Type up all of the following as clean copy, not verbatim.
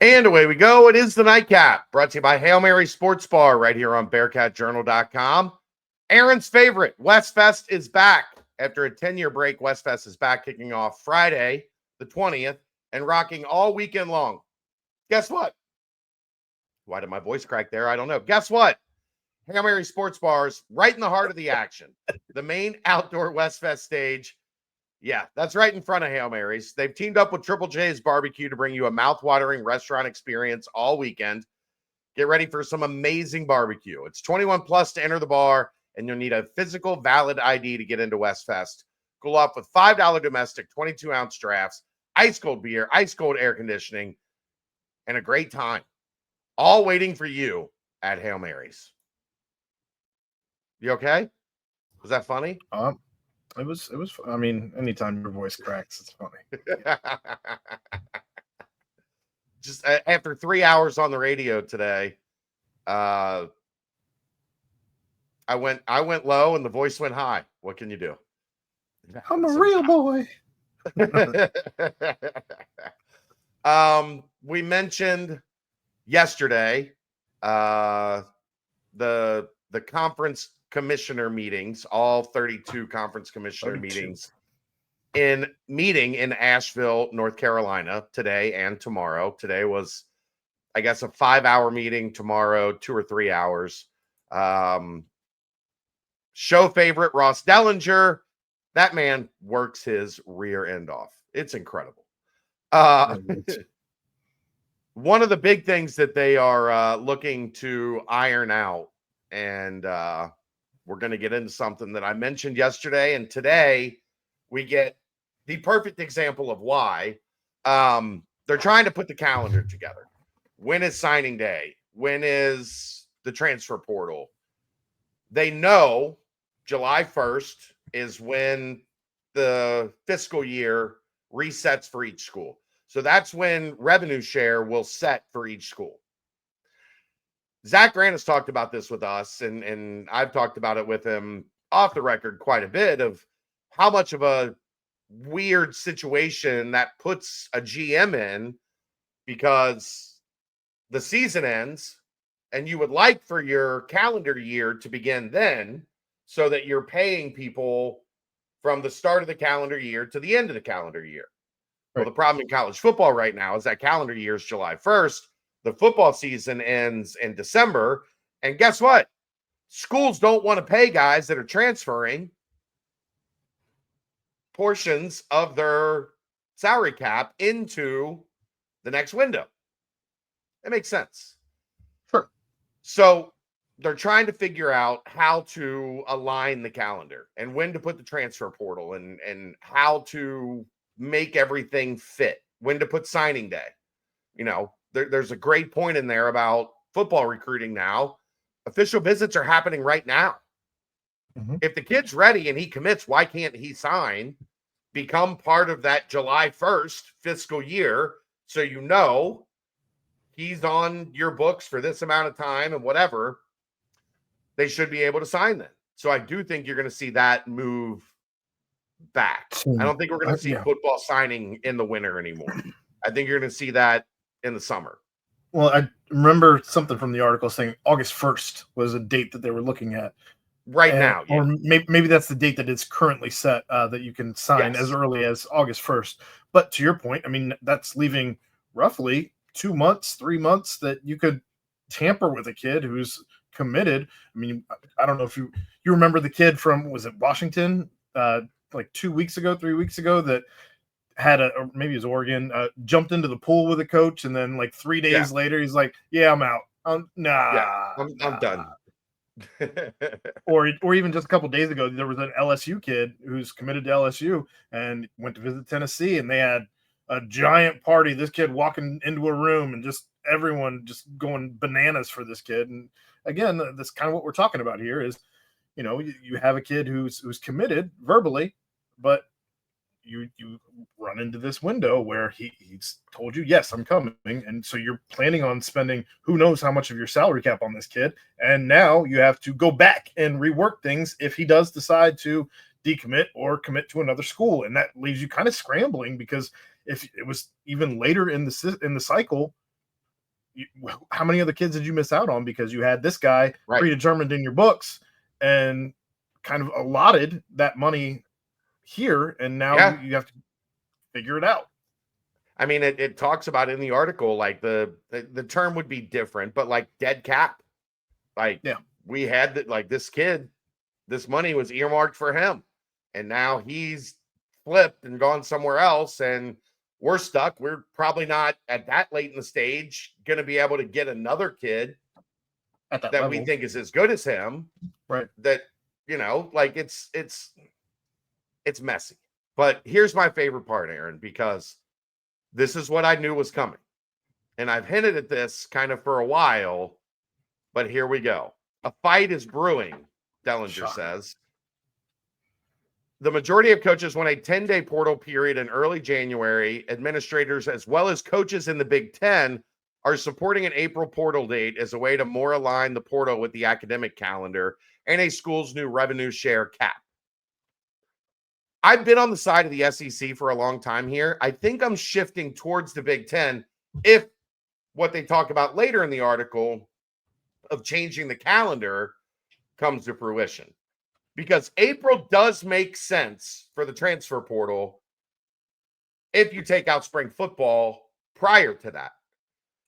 And away we go. It is the Nightcap, brought to you by Hail Mary Sports Bar right here on BearcatJournal.com. Aaron's favorite, Westfest, is back. After a 10-year break, Westfest is back, kicking off Friday, the 20th, and rocking all weekend long. Guess what? Why did my voice crack there? I don't know. Guess what? Hail Mary Sports Bar's right in the heart of the action. The main outdoor Westfest stage. Yeah, that's right in front of Hail Mary's. They've teamed up with Triple J's Barbecue to bring you a mouth-watering restaurant experience all weekend. Get ready for some amazing barbecue. It's 21 plus to enter the bar, and you'll need a physical valid ID to get into Westfest. Cool off with $5 domestic, 22-ounce drafts, ice-cold beer, ice-cold air conditioning, and a great time. All waiting for you at Hail Mary's. You okay? Was that funny? It was. I mean, anytime your voice cracks, it's funny. Just after 3 hours on the radio today, I went low and the voice went high. What can you do? I'm a real boy. We mentioned yesterday the conference commissioner meetings, all 32 conference commissioner meetings meeting in Asheville, North Carolina today and tomorrow. Today was, I guess, a 5-hour meeting. Tomorrow, 2 or 3 hours. Show favorite Ross Dellinger, that man works his rear end off. It's incredible. One of the big things that they are looking to iron out, and we're going to get into something that I mentioned yesterday, and today we get the perfect example of why. They're trying to put the calendar together. When is signing day? When is the transfer portal? They know July 1st is when the fiscal year resets for each school. So that's when revenue share will set for each school. Zach Grant has talked about this with us, and I've talked about it with him off the record quite a bit, of how much of a weird situation that puts a GM in, because the season ends and you would like for your calendar year to begin then, so that you're paying people from the start of the calendar year to the end of the calendar year. Right. Well, the problem in college football right now is that calendar year is July 1st. The football season ends in December. And guess what? Schools don't want to pay guys that are transferring portions of their salary cap into the next window. It makes sense. Sure. So they're trying to figure out how to align the calendar and when to put the transfer portal and how to make everything fit, when to put signing day. You know, there's a great point in there about football recruiting now. Official visits are happening right now. Mm-hmm. If the kid's ready and he commits, why can't he sign, become part of that July 1st fiscal year, so you know he's on your books for this amount of time and whatever, they should be able to sign then. So I do think you're going to see that move back. I don't think we're going to see football signing in the winter anymore. I think you're going to see that in the summer. Well, I remember something from the article saying August 1st was a date that they were looking at. Now. Yeah. Or maybe that's the date that is currently set, that you can sign as early as August 1st. But to your point, I mean, that's leaving roughly 2 months, 3 months that you could tamper with a kid who's committed. I mean, I don't know if you remember the kid from, was it Washington, like 2 weeks ago, 3 weeks ago, that had or maybe it was Oregon, jumped into the pool with a coach, and then like 3 days later, he's like, "Yeah, I'm out. I'm done." or even just a couple days ago, there was an LSU kid who's committed to LSU and went to visit Tennessee, and they had a giant party. This kid walking into a room and just everyone just going bananas for this kid. And again, that's kind of what we're talking about here is, you know, you have a kid who's committed verbally, but you run into this window where he's told you, yes, I'm coming. And so you're planning on spending who knows how much of your salary cap on this kid. And now you have to go back and rework things if he does decide to decommit or commit to another school. And that leaves you kind of scrambling, because if it was even later in the cycle, how many other kids did you miss out on because you had this guy Right. predetermined in your books and kind of allotted that money here, and now you have to figure it out. I mean, it talks about in the article, like the term would be different, but like dead cap. Like, we had that, like, this kid, this money was earmarked for him, and now he's flipped and gone somewhere else, and we're stuck. We're probably not at that late in the stage going to be able to get another kid at that that level we think is as good as him. Right. That, like, it's messy. But here's my favorite part, Aaron, because this is what I knew was coming. And I've hinted at this kind of for a while, but here we go. A fight is brewing, Dellinger says. The majority of coaches want a 10-day portal period in early January. Administrators, as well as coaches in the Big Ten, are supporting an April portal date as a way to more align the portal with the academic calendar and a school's new revenue share cap. I've been on the side of the SEC for a long time here. I think I'm shifting towards the Big Ten if what they talk about later in the article of changing the calendar comes to fruition. Because April does make sense for the transfer portal if you take out spring football prior to that.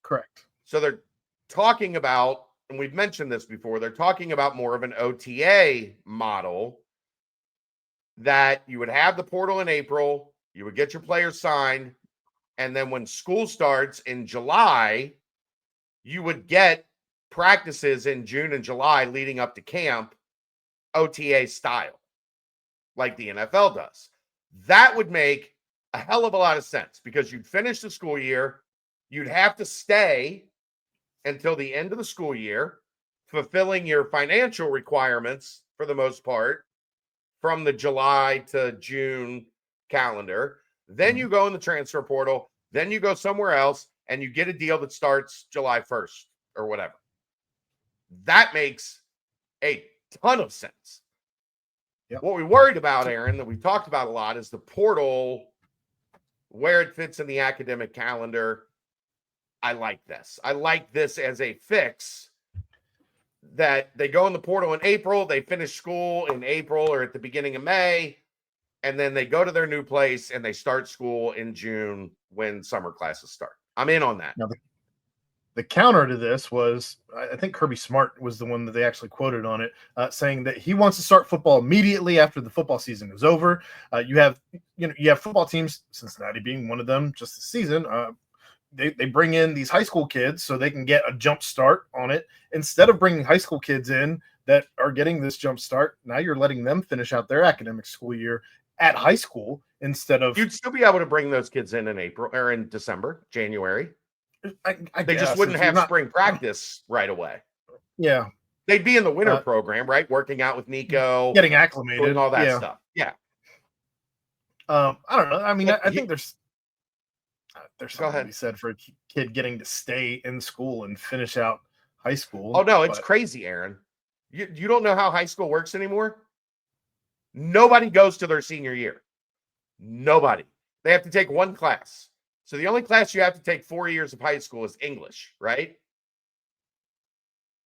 Correct. So they're talking about, and we've mentioned this before, they're talking about more of an OTA model that you would have the portal in April, you would get your players signed, and then when school starts in July, you would get practices in June and July leading up to camp, OTA style, like the NFL does. That would make a hell of a lot of sense because you'd finish the school year, you'd have to stay until the end of the school year, fulfilling your financial requirements for the most part from the July to June calendar. Then you go in the transfer portal, then you go somewhere else and you get a deal that starts July 1st or whatever. That makes a ton of sense. Yep. What we worried about, Aaron, that we've talked about a lot is the portal, where it fits in the academic calendar. I like this. I like this as a fix that they go in the portal in April, they finish school in April or at the beginning of May, and then they go to their new place and they start school in June when summer classes start. I'm in on that. Now, the counter to this was, I think Kirby Smart was the one that they actually quoted on it, saying that he wants to start football immediately after the football season is over. You have football teams, Cincinnati being one of them, just this season. They bring in these high school kids so they can get a jump start on it. Instead of bringing high school kids in that are getting this jump start, now you're letting them finish out their academic school year at high school instead of. You'd still be able to bring those kids in April or in December, January. They just wouldn't have spring practice right away. Yeah. They'd be in the winter program, right? Working out with Nico, getting acclimated, doing all that stuff. Yeah. I don't know. I mean, I think there's something to be said for a kid getting to stay in school and finish out high school. Oh no, it's crazy, Aaron. You don't know how high school works anymore? Nobody goes to their senior year. Nobody. They have to take one class. So the only class you have to take 4 years of high school is English, right?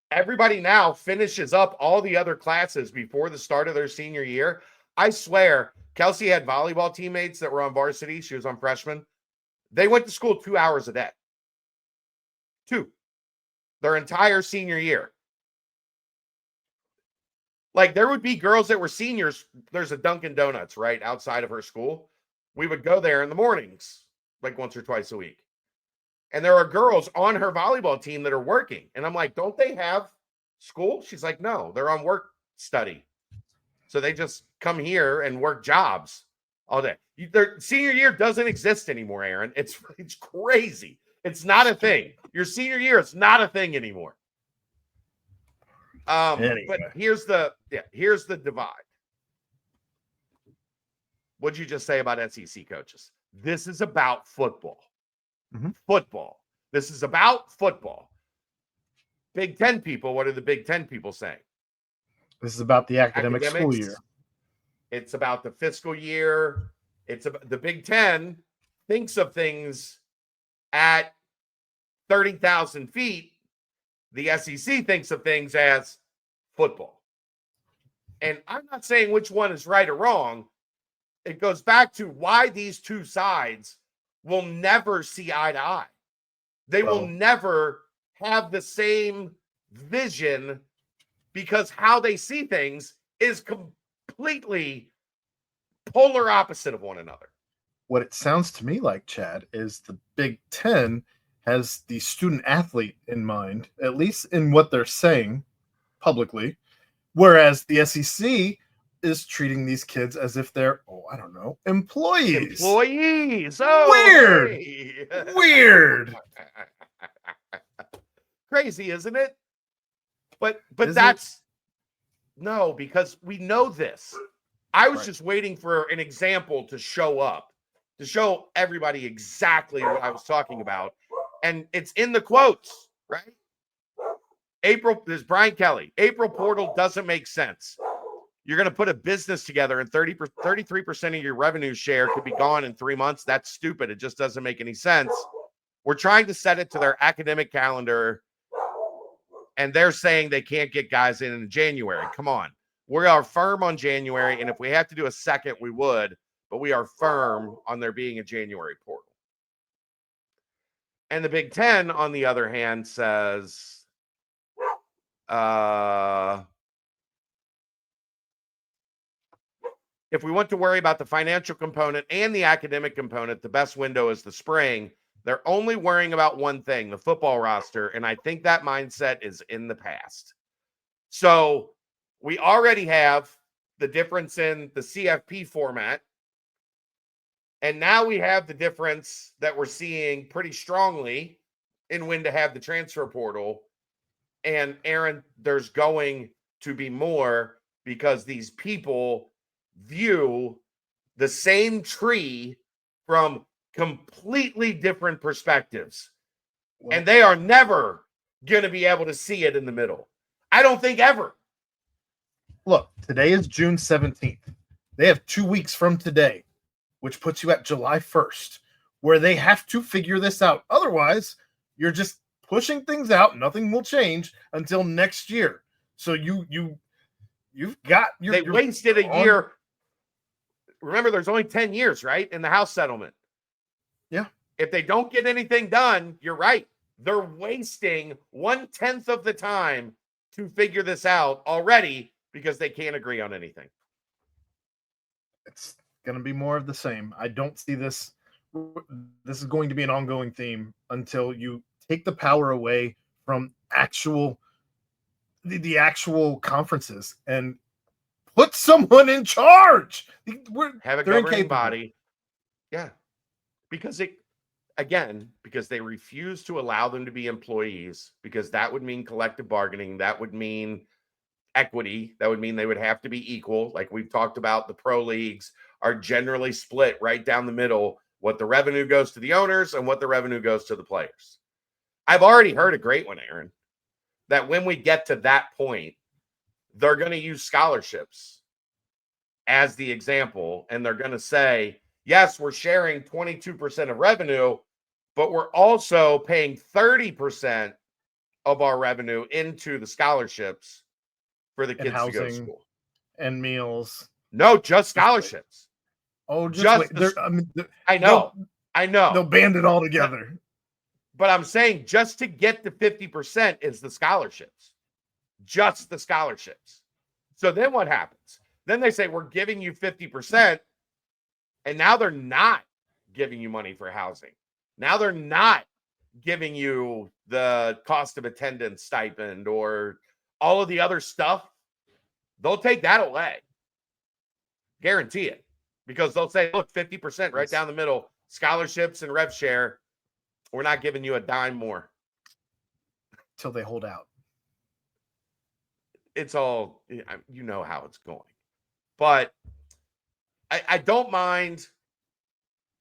Everybody now finishes up all the other classes before the start of their senior year. I swear, Kelsey had volleyball teammates that were on varsity. She was on freshman. They went to school 2 hours a day. 2. Their entire senior year. Like, there would be girls that were seniors. There's a Dunkin' Donuts right outside of her school. We would go there in the mornings, like once or twice a week. And there are girls on her volleyball team that are working. And I'm like, don't they have school? She's like, no, they're on work study. So they just come here and work jobs all day. Their senior year doesn't exist anymore, Aaron. It's crazy. It's not a thing. Your senior year is not a thing anymore. Anyway. But here's the divide. What'd you just say about SEC coaches? This is about football. Mm-hmm. Football. This is about football. Big Ten people, what are the Big Ten people saying? This is about the academic school year. It's about the fiscal year. It's about the Big Ten thinks of things at 30,000 feet, the SEC thinks of things as football. And I'm not saying which one is right or wrong. It goes back to why these two sides will never see eye to eye. They will never have the same vision because how they see things is completely polar opposite of one another. What it sounds to me like, Chad, is the Big Ten has the student athlete in mind, at least in what they're saying publicly, whereas the SEC is treating these kids as if they're, employees. Weird. Hey. Weird. Crazy, isn't it? But Is that's no, because we know this. I was just waiting for an example to show up, to show everybody exactly what I was talking about. And it's in the quotes, right? There's Brian Kelly. April portal doesn't make sense. You're going to put a business together and 33% of your revenue share could be gone in 3 months. That's stupid. It just doesn't make any sense. We're trying to set it to their academic calendar, and they're saying they can't get guys in January. Come on. We are firm on January, and if we have to do a second, we would, but we are firm on there being a January portal. And the Big Ten, on the other hand, says, if we want to worry about the financial component and the academic component, the best window is the spring. They're only worrying about one thing, the football roster, and I think that mindset is in the past. So we already have the difference in the CFP format, and now we have the difference that we're seeing pretty strongly in when to have the transfer portal. And Aaron, there's going to be more because these people view the same tree from completely different perspectives. And they are never going to be able to see it in the middle. I don't think ever. Look, today is June 17th. They have 2 weeks from today, which puts you at July 1st, where they have to figure this out. Otherwise, you're just pushing things out. Nothing will change until next year. So you've got they wasted a year. Remember, there's only 10 years, right, in the House settlement. Yeah. If they don't get anything done, you're right. They're wasting 1/10 of the time to figure this out already because they can't agree on anything. It's going to be more of the same. I don't see this. This is going to be an ongoing theme until you take the power away from the actual conferences and put someone in charge. Have a governing body. Yeah. Because they refuse to allow them to be employees, because that would mean collective bargaining. That would mean equity. That would mean they would have to be equal. Like we've talked about, the pro leagues are generally split right down the middle, what the revenue goes to the owners and what the revenue goes to the players. I've already heard a great one, Aaron, that when we get to that point, they're going to use scholarships as the example, and they're going to say, yes, we're sharing 22% of revenue, but we're also paying 30% of our revenue into the scholarships for the kids to go to school. And meals. No, just scholarships. Oh, I know. They'll band it all together. But I'm saying just to get the 50% is the scholarships. Just the scholarships. So then what happens? Then they say, we're giving you 50%, and now they're not giving you money for housing. Now they're not giving you the cost of attendance stipend or all of the other stuff. They'll take that away. Guarantee it. Because they'll say, look, 50% right down the middle, scholarships and rev share. We're not giving you a dime more. Till they hold out. It's all, you know how it's going. But I don't mind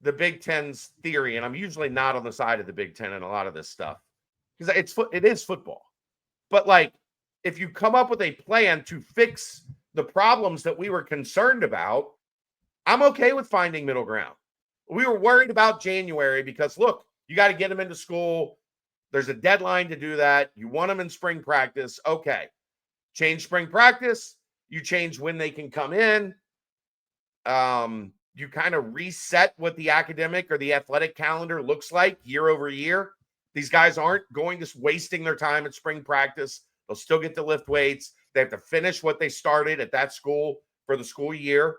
the Big Ten's theory, and I'm usually not on the side of the Big Ten in a lot of this stuff, because it is football. But like, if you come up with a plan to fix the problems that we were concerned about, I'm okay with finding middle ground. We were worried about January because, look, you got to get them into school. There's a deadline to do that. You want them in spring practice. Okay. Change spring practice. You change when they can come in. You kind of reset what the academic or the athletic calendar looks like year over year. These guys aren't going to wasting their time at spring practice. They'll still get to lift weights. They have to finish what they started at that school for the school year,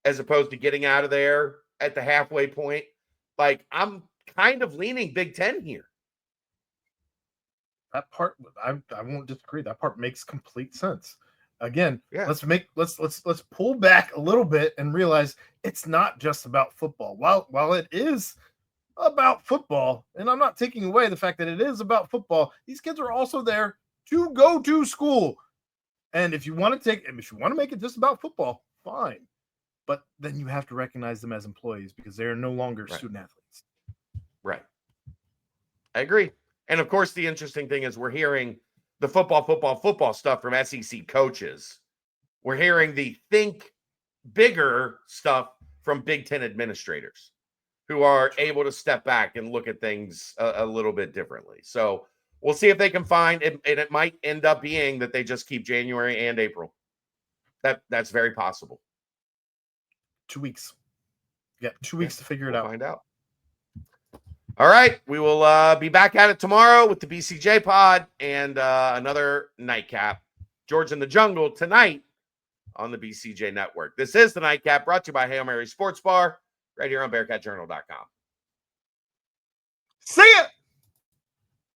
as opposed to getting out of there at the halfway point. Like, I'm kind of leaning Big Ten here. That part, I won't disagree. That part makes complete sense. Again, Yeah. let's pull back a little bit and realize it's not just about football. While it is about football, and I'm not taking away the fact that it is about football, these kids are also there to go to school. And if you want to make it just about football, fine. But then you have to recognize them as employees because they are no longer student athletes. Right. I agree. And of course, the interesting thing is we're hearing the football stuff from SEC coaches. We're hearing the think bigger stuff from Big Ten administrators who are able to step back and look at things a little bit differently. So we'll see if they can find it, and it might end up being that they just keep January and April. That's very possible. 2 weeks. Yeah, 2 weeks to figure it out. Find out. All right. We will be back at it tomorrow with the BCJ pod and another nightcap. George in the Jungle tonight on the BCJ network. This is the nightcap brought to you by Hail Mary Sports Bar right here on BearcatJournal.com. See ya!